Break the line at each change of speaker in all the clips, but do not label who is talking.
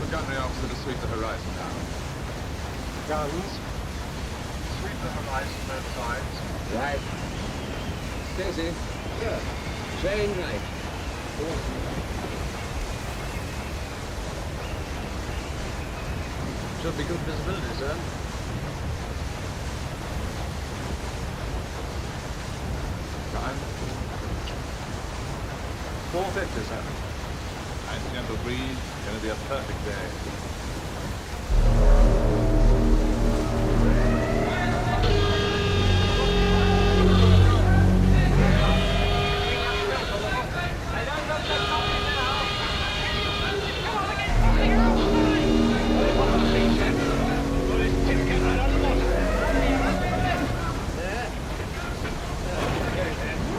a gunnery officer to sweep the horizon now.
Guns. Sweep the horizon both sides.
Right. Stacy. Here. Chain right.
Should be good visibility, sir.
Time?
4:50, sir.
Nice gentle breeze. Gonna be a perfect day.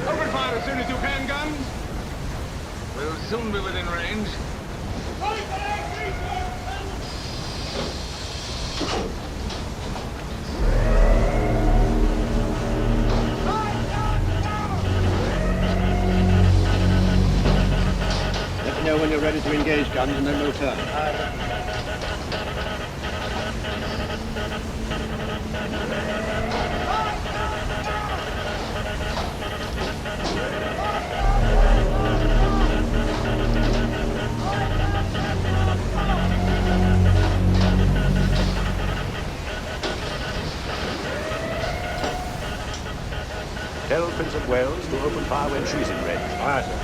Open fire as soon as you can, guns. We'll soon be within range.
Let me know when you're ready to engage, guns, and then we'll turn.
Tell Prince of Wales to open fire when she's in range.
Aye, sir.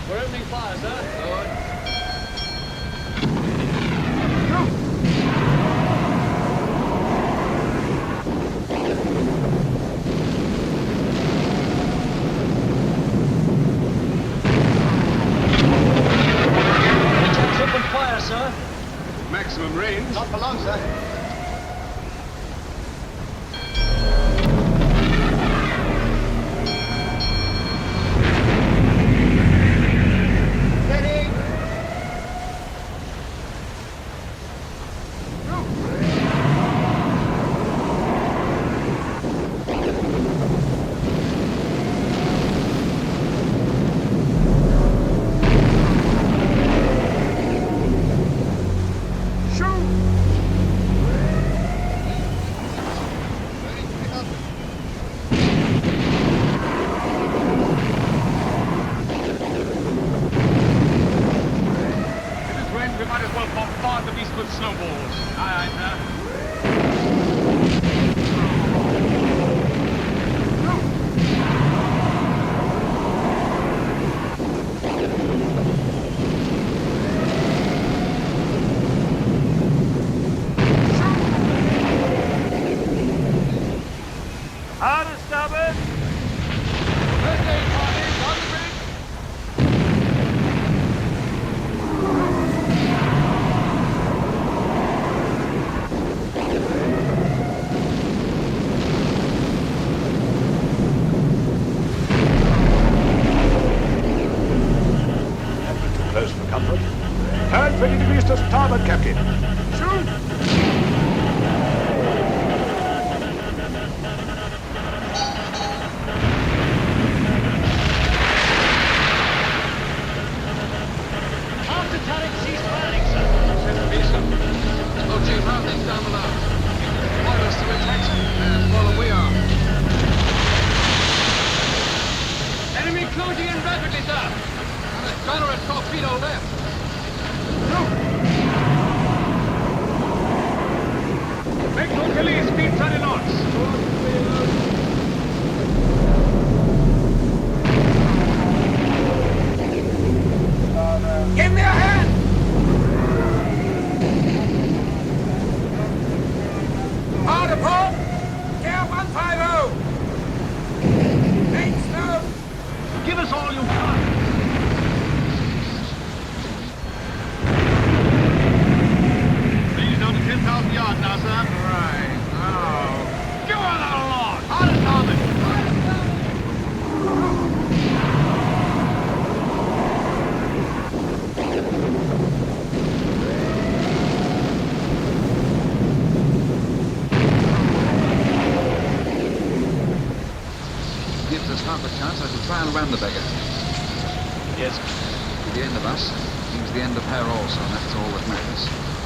We're opening fire, sir. Open fire, sir.
Maximum range.
Not for long, sir. Ready.
We might as well bombard the beast with snowballs. Aye, aye, sir.
Hard to starboard.
First aid party, on the bridge.
Too close for comfort. Turn 20 degrees to starboard, Captain. Shoot!
After turret cease firing, sir.
OG, how things down below? Wireless to attack, as well as we are. Enemy closing in rapidly, sir. And a gunner at torpedo left. Make no delay, speed 30 knots. Give me a hand! Harder, Paul! Care 150! Make snow!
Give us all you've got.
Range down to 10,000 yards now, sir. Right. Now. Go on, Lord! Harder, Tommy! Try and ram the beggar.
Yes.
The end of us means the end of her also, and that's all that matters.